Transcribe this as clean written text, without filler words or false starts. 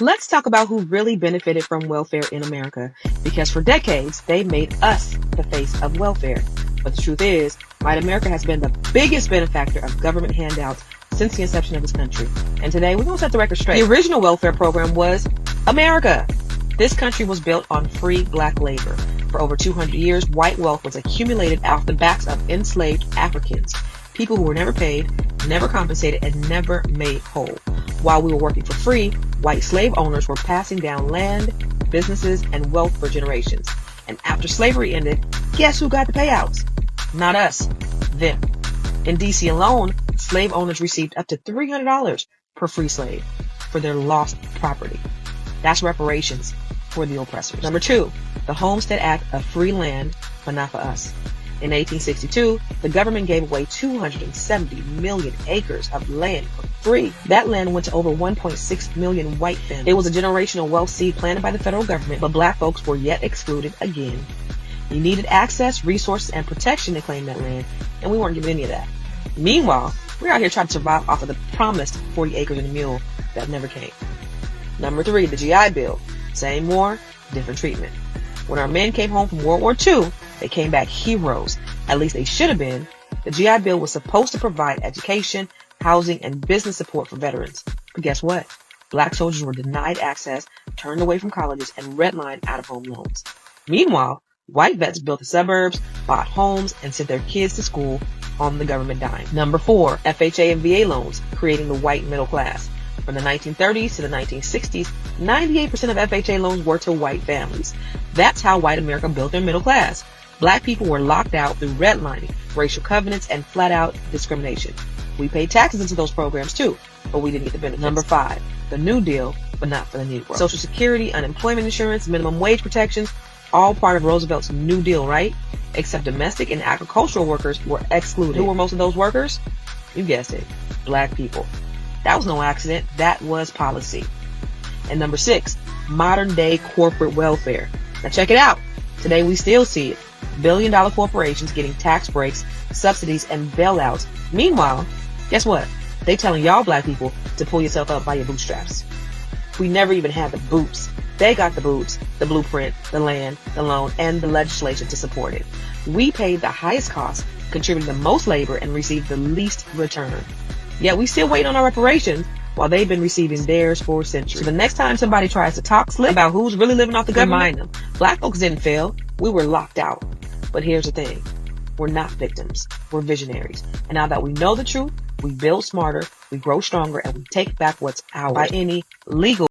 Let's talk about who really benefited from welfare in America, because for decades, they made us the face of welfare. But the truth is, white America has been the biggest benefactor of government handouts since the inception of this country. And today, we're going to set the record straight. The original welfare program was America. This country was built on free black labor. For over 200 years, white wealth was accumulated off the backs of enslaved Africans, people who were never paid, never compensated, and never made whole. While we were working for free, white slave owners were passing down land, businesses, and wealth for generations. And after slavery ended, guess who got the payouts? Not us, them. In D.C. alone, slave owners received up to $300 per free slave for their lost property. That's reparations for the oppressors. Number 2, the Homestead Act of free land, but not for us. In 1862, the government gave away 270 million acres of land for free. That land went to over 1.6 million white families. It was a generational wealth seed planted by the federal government, but black folks were yet excluded again. You needed access, resources, and protection to claim that land, and we weren't given any of that. Meanwhile, we're out here trying to survive off of the promised 40 acres and a mule that never came. Number 3, the GI Bill. Same war, different treatment. When our men came home from World War II, they came back heroes. At least they should have been. The GI Bill was supposed to provide education, housing, and business support for veterans. But guess what? Black soldiers were denied access, turned away from colleges, and redlined out of home loans. Meanwhile, white vets built the suburbs, bought homes, and sent their kids to school on the government dime. Number 4, FHA and VA loans, creating the white middle class. From the 1930s to the 1960s, 98% of FHA loans were to white families. That's how white America built their middle class. Black people were locked out through redlining, racial covenants, and flat-out discrimination. We paid taxes into those programs too, but we didn't get the benefits. Number 5, the New Deal, but not for the Negro. Social Security, unemployment insurance, minimum wage protections, all part of Roosevelt's New Deal, right? Except domestic and agricultural workers were excluded. Who were most of those workers? You guessed it, black people. That was no accident. That was policy. And number 6, modern day corporate welfare. Now check it out. Today we still see it. Billion-dollar corporations getting tax breaks, subsidies, and bailouts. Meanwhile, guess what? They telling y'all black people to pull yourself up by your bootstraps. We never even had the boots. They got the boots, the blueprint, the land, the loan, and the legislation to support it. We paid the highest cost, contributed the most labor, and received the least return. Yet we still wait on our reparations while they've been receiving theirs for centuries. So the next time somebody tries to talk slick about who's really living off the government, remind them, black folks didn't fail. We were locked out. But here's the thing. We're not victims. We're visionaries. And now that we know the truth, we build smarter, we grow stronger, and we take back what's ours by any legal